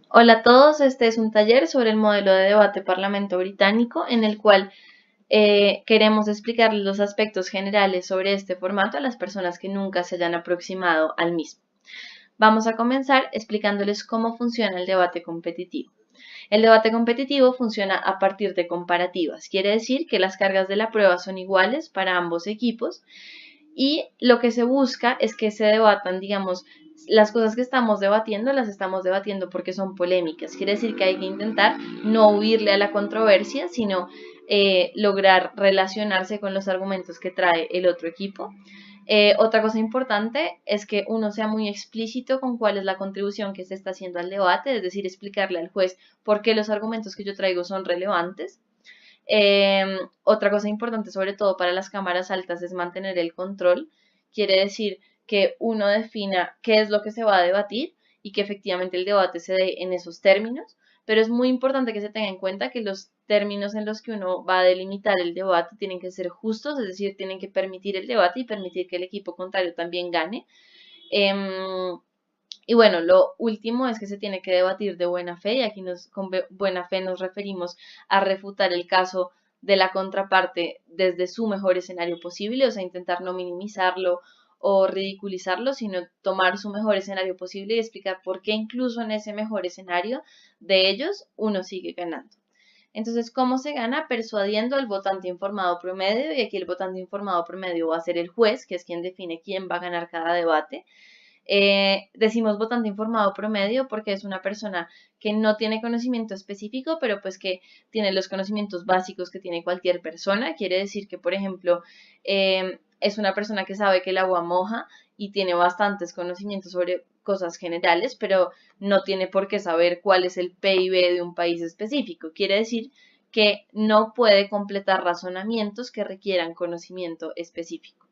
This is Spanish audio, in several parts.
Hola a todos, este es un taller sobre el modelo de debate parlamento británico en el cual queremos explicarles los aspectos generales sobre este formato a las personas que nunca se hayan aproximado al mismo. Vamos a comenzar explicándoles cómo funciona el debate competitivo. El debate competitivo funciona a partir de comparativas, quiere decir que las cargas de la prueba son iguales para ambos equipos y lo que se busca es que se debatan, digamos, las cosas que estamos debatiendo las estamos debatiendo porque son polémicas. Quiere decir que hay que intentar no huirle a la controversia, sino lograr relacionarse con los argumentos que trae el otro equipo. Otra cosa importante es que uno sea muy explícito con cuál es la contribución que se está haciendo al debate, es decir, explicarle al juez por qué los argumentos que yo traigo son relevantes. Otra cosa importante, sobre todo para las cámaras altas, es mantener el control. Quiere decir que uno defina qué es lo que se va a debatir y que efectivamente el debate se dé en esos términos, pero es muy importante que se tenga en cuenta que los términos en los que uno va a delimitar el debate tienen que ser justos, es decir, tienen que permitir el debate y permitir que el equipo contrario también gane. Y bueno, lo último es que se tiene que debatir de buena fe, y aquí con buena fe nos referimos a refutar el caso de la contraparte desde su mejor escenario posible, o sea, intentar no minimizarlo o ridiculizarlo, sino tomar su mejor escenario posible y explicar por qué incluso en ese mejor escenario de ellos uno sigue ganando. Entonces, ¿cómo se gana? Persuadiendo al votante informado promedio, y aquí el votante informado promedio va a ser el juez, que es quien define quién va a ganar cada debate. Decimos votante informado promedio porque es una persona que no tiene conocimiento específico, pero pues que tiene los conocimientos básicos que tiene cualquier persona. Quiere decir que, por ejemplo, es una persona que sabe que el agua moja y tiene bastantes conocimientos sobre cosas generales, pero no tiene por qué saber cuál es el PIB de un país específico. Quiere decir que no puede completar razonamientos que requieran conocimiento específico.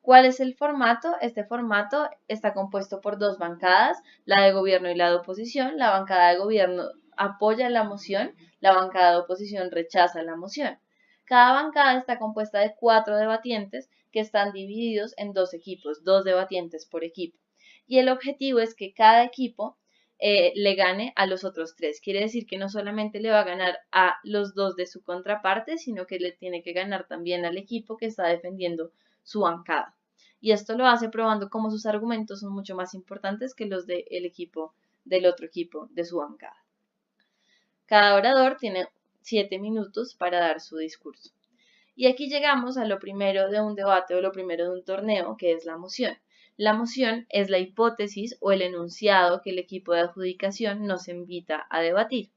¿Cuál es el formato? Este formato está compuesto por dos bancadas, la de gobierno y la de oposición. La bancada de gobierno apoya la moción, la bancada de oposición rechaza la moción. Cada bancada está compuesta de 4 debatientes que están divididos en dos equipos, 2 debatientes por equipo. Y el objetivo es que cada equipo le gane a los otros 3. Quiere decir que no solamente le va a ganar a los 2 de su contraparte, sino que le tiene que ganar también al equipo que está defendiendo su bancada. Y esto lo hace probando cómo sus argumentos son mucho más importantes que los del otro equipo de su bancada. Cada orador tiene 7 minutos para dar su discurso. Y aquí llegamos a lo primero de un debate o lo primero de un torneo, que es la moción. La moción es la hipótesis o el enunciado que el equipo de adjudicación nos invita a debatir.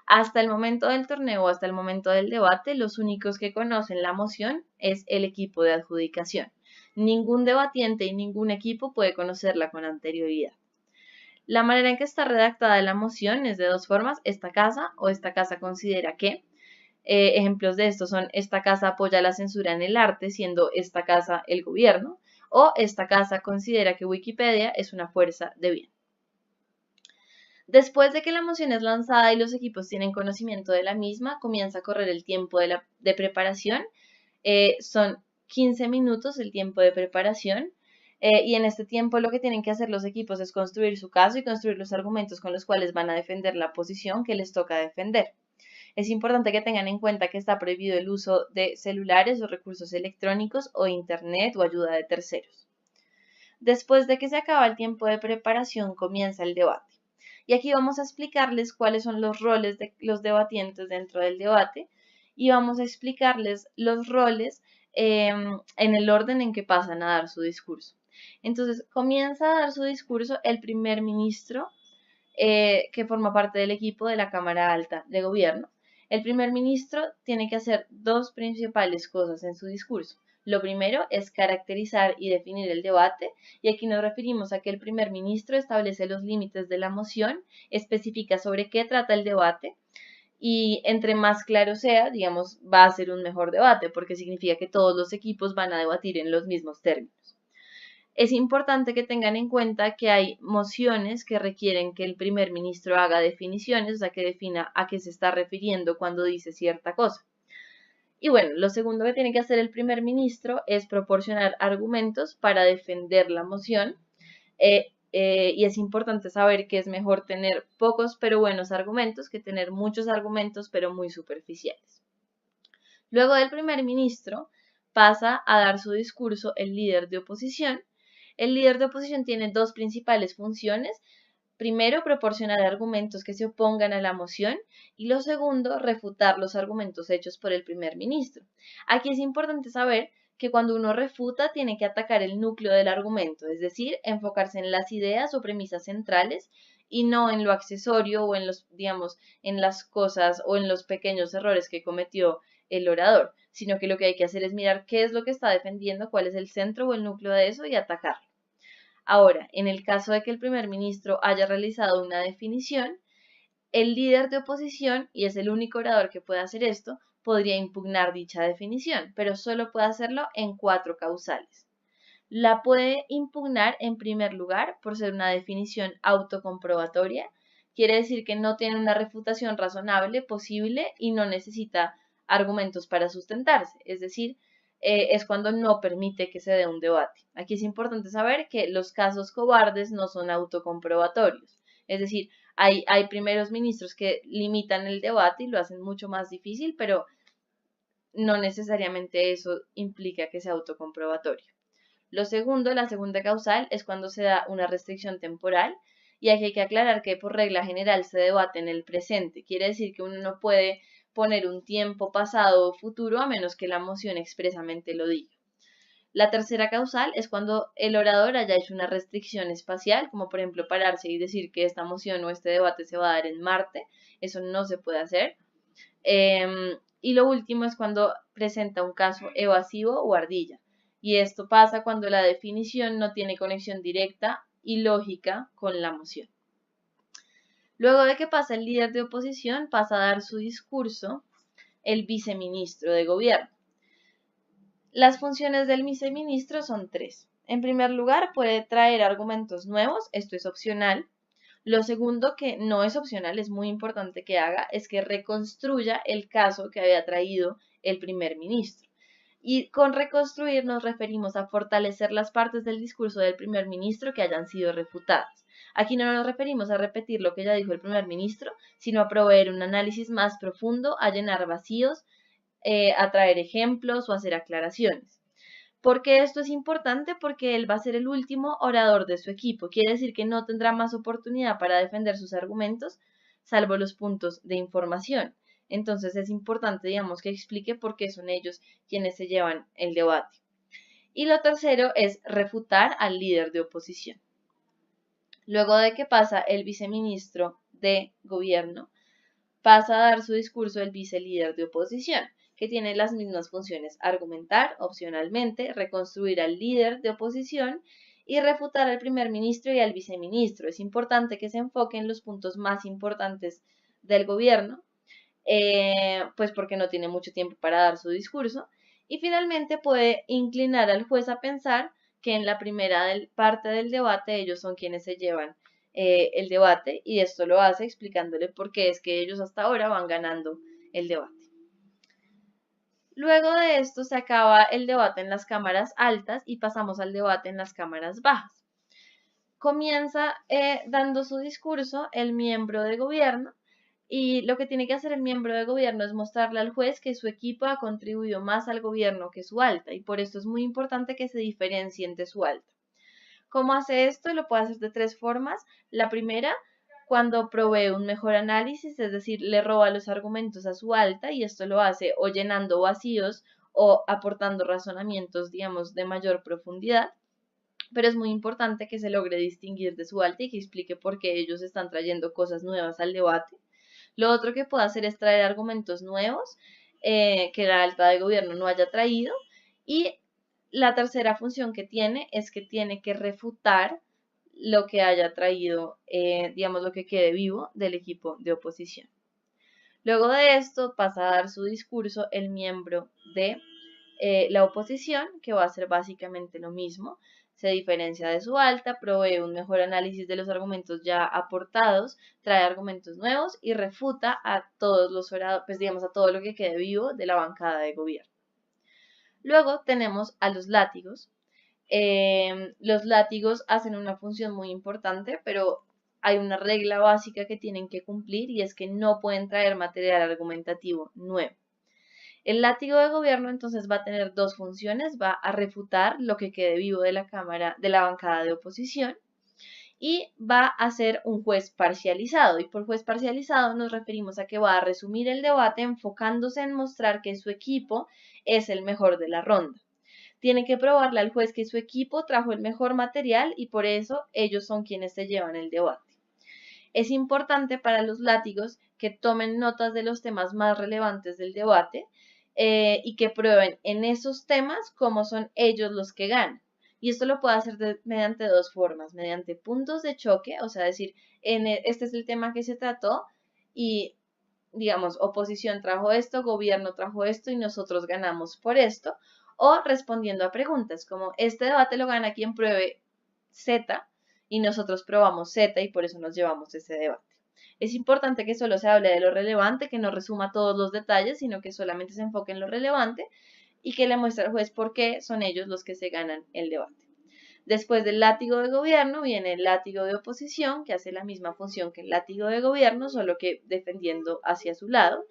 Hasta el momento del torneo, hasta el momento del debate, los únicos que conocen la moción es el equipo de adjudicación. Ningún debatiente y ningún equipo puede conocerla con anterioridad. La manera en que está redactada la moción es de dos formas: esta casa o esta casa considera que. Ejemplos de esto son: esta casa apoya la censura en el arte, siendo esta casa el gobierno, o esta casa considera que Wikipedia es una fuerza de bien. Después de que la moción es lanzada y los equipos tienen conocimiento de la misma, comienza a correr el tiempo de preparación. Son 15 minutos el tiempo de preparación. Y en este tiempo lo que tienen que hacer los equipos es construir su caso y construir los argumentos con los cuales van a defender la posición que les toca defender. Es importante que tengan en cuenta que está prohibido el uso de celulares o recursos electrónicos o internet o ayuda de terceros. Después de que se acaba el tiempo de preparación, comienza el debate. Y aquí vamos a explicarles cuáles son los roles de los debatientes dentro del debate, y vamos a explicarles los roles en el orden en que pasan a dar su discurso. Entonces, comienza a dar su discurso el primer ministro que forma parte del equipo de la Cámara Alta de Gobierno. El primer ministro tiene que hacer dos principales cosas en su discurso. Lo primero es caracterizar y definir el debate, y aquí nos referimos a que el primer ministro establece los límites de la moción, especifica sobre qué trata el debate, y entre más claro sea, digamos, va a ser un mejor debate, porque significa que todos los equipos van a debatir en los mismos términos. Es importante que tengan en cuenta que hay mociones que requieren que el primer ministro haga definiciones, o sea, que defina a qué se está refiriendo cuando dice cierta cosa. Y bueno, lo segundo que tiene que hacer el primer ministro es proporcionar argumentos para defender la moción. y es importante saber que es mejor tener pocos pero buenos argumentos que tener muchos argumentos pero muy superficiales. Luego del primer ministro pasa a dar su discurso el líder de oposición. El líder de oposición tiene dos principales funciones. Primero, proporcionar argumentos que se opongan a la moción y lo segundo, refutar los argumentos hechos por el primer ministro. Aquí es importante saber que cuando uno refuta tiene que atacar el núcleo del argumento, es decir, enfocarse en las ideas o premisas centrales y no en lo accesorio o en los, digamos, en las cosas o en los pequeños errores que cometió el orador, sino que lo que hay que hacer es mirar qué es lo que está defendiendo, cuál es el centro o el núcleo de eso y atacarlo. Ahora, en el caso de que el primer ministro haya realizado una definición, el líder de oposición, y es el único orador que puede hacer esto, podría impugnar dicha definición, pero solo puede hacerlo en 4 causales. La puede impugnar en primer lugar por ser una definición autocomprobatoria, quiere decir que no tiene una refutación razonable posible y no necesita argumentos para sustentarse, es decir, es cuando no permite que se dé un debate. Aquí es importante saber que los casos cobardes no son autocomprobatorios, es decir, hay primeros ministros que limitan el debate y lo hacen mucho más difícil, pero no necesariamente eso implica que sea autocomprobatorio. Lo segundo, la segunda causal, es cuando se da una restricción temporal y aquí hay que aclarar que por regla general se debate en el presente. Quiere decir que uno no puede poner un tiempo pasado o futuro a menos que la moción expresamente lo diga. La tercera causal es cuando el orador haya hecho una restricción espacial, como por ejemplo pararse y decir que esta moción o este debate se va a dar en Marte. Eso no se puede hacer. Y lo último es cuando presenta un caso evasivo o ardilla. Y esto pasa cuando la definición no tiene conexión directa y lógica con la moción. Luego de que pasa el líder de oposición, pasa a dar su discurso el viceministro de gobierno. Las funciones del viceministro son 3. En primer lugar, puede traer argumentos nuevos, esto es opcional. Lo segundo, que no es opcional, es muy importante que haga, es que reconstruya el caso que había traído el primer ministro. Y con reconstruir nos referimos a fortalecer las partes del discurso del primer ministro que hayan sido refutadas. Aquí no nos referimos a repetir lo que ya dijo el primer ministro, sino a proveer un análisis más profundo, a llenar vacíos, a traer ejemplos o hacer aclaraciones. ¿Por qué esto es importante? Porque él va a ser el último orador de su equipo. Quiere decir que no tendrá más oportunidad para defender sus argumentos, salvo los puntos de información. Entonces es importante, digamos, que explique por qué son ellos quienes se llevan el debate. Y lo tercero es refutar al líder de oposición. Luego de que pasa el viceministro de gobierno, pasa a dar su discurso el vicelíder de oposición, que tiene las mismas funciones: argumentar opcionalmente, reconstruir al líder de oposición y refutar al primer ministro y al viceministro. Es importante que se enfoque en los puntos más importantes del gobierno, pues porque no tiene mucho tiempo para dar su discurso. Y finalmente puede inclinar al juez a pensar que en la primera parte del debate ellos son quienes se llevan el debate, y esto lo hace explicándole por qué es que ellos hasta ahora van ganando el debate. Luego de esto se acaba el debate en las cámaras altas y pasamos al debate en las cámaras bajas. Comienza dando su discurso el miembro de gobierno, y lo que tiene que hacer el miembro de gobierno es mostrarle al juez que su equipo ha contribuido más al gobierno que su alta, y por esto es muy importante que se diferencien de su alta. ¿Cómo hace esto? Lo puede hacer de 3 formas. La primera, cuando provee un mejor análisis, es decir, le roba los argumentos a su alta, y esto lo hace o llenando vacíos o aportando razonamientos, digamos, de mayor profundidad. Pero es muy importante que se logre distinguir de su alta y que explique por qué ellos están trayendo cosas nuevas al debate. Lo otro que puede hacer es traer argumentos nuevos que la alta de gobierno no haya traído. Y la tercera función que tiene es que tiene que refutar lo que haya traído, digamos, lo que quede vivo del equipo de oposición. Luego de esto pasa a dar su discurso el miembro de la oposición, que va a hacer básicamente lo mismo. Se diferencia de su alta, provee un mejor análisis de los argumentos ya aportados, trae argumentos nuevos y refuta a todos los oradores, pues digamos, a todo lo que quede vivo de la bancada de gobierno. Luego tenemos a los látigos, Los látigos hacen una función muy importante, pero hay una regla básica que tienen que cumplir y es que no pueden traer material argumentativo nuevo. El látigo de gobierno entonces va a tener dos funciones, va a refutar lo que quede vivo de la cámara, de la bancada de oposición, y va a ser un juez parcializado. Y por juez parcializado nos referimos a que va a resumir el debate enfocándose en mostrar que su equipo es el mejor de la ronda. Tiene que probarle al juez que su equipo trajo el mejor material y por eso ellos son quienes se llevan el debate. Es importante para los látigos que tomen notas de los temas más relevantes del debate y que prueben en esos temas cómo son ellos los que ganan. Y esto lo puede hacer mediante dos formas, mediante puntos de choque, o sea, decir, este es el tema que se trató y, digamos, oposición trajo esto, gobierno trajo esto y nosotros ganamos por esto, o respondiendo a preguntas, como este debate lo gana quien pruebe Z y nosotros probamos Z y por eso nos llevamos ese debate. Es importante que solo se hable de lo relevante, que no resuma todos los detalles, sino que solamente se enfoque en lo relevante y que le muestre al juez por qué son ellos los que se ganan el debate. Después del látigo de gobierno viene el látigo de oposición, que hace la misma función que el látigo de gobierno, solo que defendiendo hacia su lado.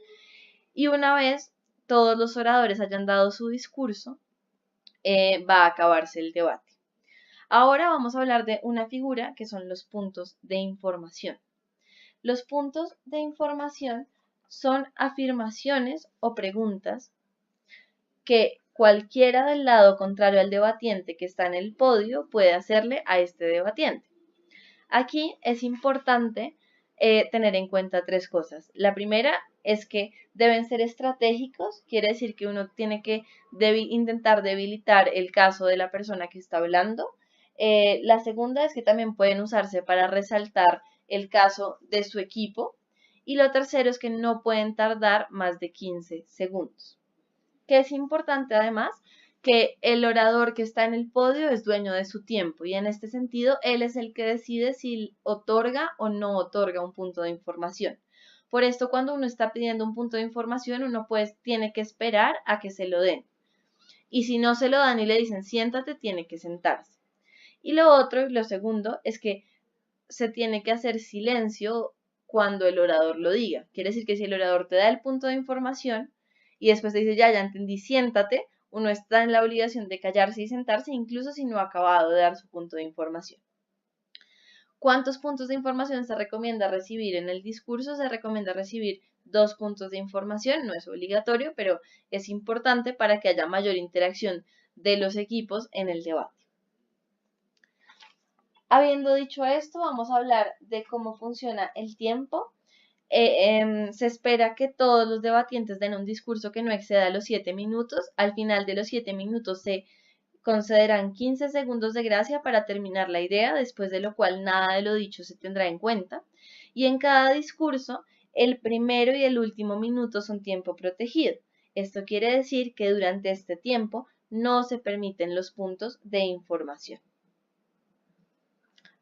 Y una vez todos los oradores hayan dado su discurso, va a acabarse el debate. Ahora vamos a hablar de una figura que son los puntos de información. Los puntos de información son afirmaciones o preguntas que cualquiera del lado contrario al debatiente que está en el podio puede hacerle a este debatiente. Aquí es importante tener en cuenta tres cosas. La primera es que deben ser estratégicos, quiere decir que uno tiene que intentar debilitar el caso de la persona que está hablando. La segunda es que también pueden usarse para resaltar el caso de su equipo. Y lo tercero es que no pueden tardar más de 15 segundos. Que es importante además que el orador que está en el podio es dueño de su tiempo y en este sentido él es el que decide si otorga o no otorga un punto de información. Por esto cuando uno está pidiendo un punto de información uno pues tiene que esperar a que se lo den. Y si no se lo dan y le dicen siéntate, tiene que sentarse. Y lo otro, lo segundo, es que se tiene que hacer silencio cuando el orador lo diga. Quiere decir que si el orador te da el punto de información y después te dice, ya entendí, siéntate, uno está en la obligación de callarse y sentarse, incluso si no ha acabado de dar su punto de información. ¿Cuántos puntos de información se recomienda recibir en el discurso? Se recomienda recibir 2 puntos de información, no es obligatorio, pero es importante para que haya mayor interacción de los equipos en el debate. Habiendo dicho esto, vamos a hablar de cómo funciona el tiempo. Se espera que todos los debatientes den un discurso que no exceda los 7 minutos. Al final de los 7 minutos se concederán 15 segundos de gracia para terminar la idea, después de lo cual nada de lo dicho se tendrá en cuenta. Y en cada discurso, el primero y el último minuto son tiempo protegido. Esto quiere decir que durante este tiempo no se permiten los puntos de información.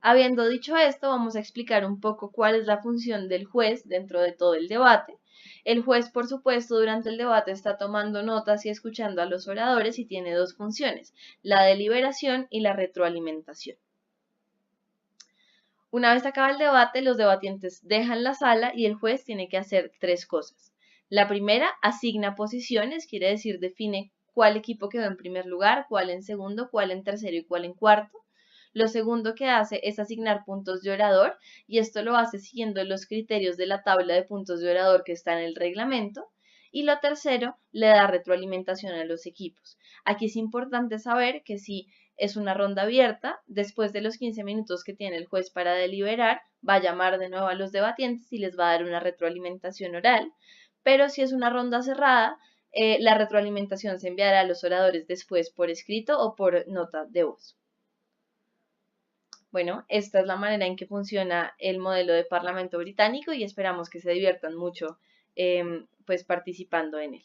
Habiendo dicho esto, vamos a explicar un poco cuál es la función del juez dentro de todo el debate. El juez, por supuesto, durante el debate está tomando notas y escuchando a los oradores y tiene dos funciones, la deliberación y la retroalimentación. Una vez acaba el debate, los debatientes dejan la sala y el juez tiene que hacer tres cosas. La primera, asigna posiciones, quiere decir define cuál equipo quedó en primer lugar, cuál en segundo, cuál en tercero y cuál en cuarto. Lo segundo que hace es asignar puntos de orador y esto lo hace siguiendo los criterios de la tabla de puntos de orador que está en el reglamento. Y lo tercero, le da retroalimentación a los equipos. Aquí es importante saber que si es una ronda abierta, después de los 15 minutos que tiene el juez para deliberar, va a llamar de nuevo a los debatientes y les va a dar una retroalimentación oral. Pero si es una ronda cerrada, la retroalimentación se enviará a los oradores después por escrito o por nota de voz. Bueno, esta es la manera en que funciona el modelo de Parlamento británico y esperamos que se diviertan mucho pues participando en él.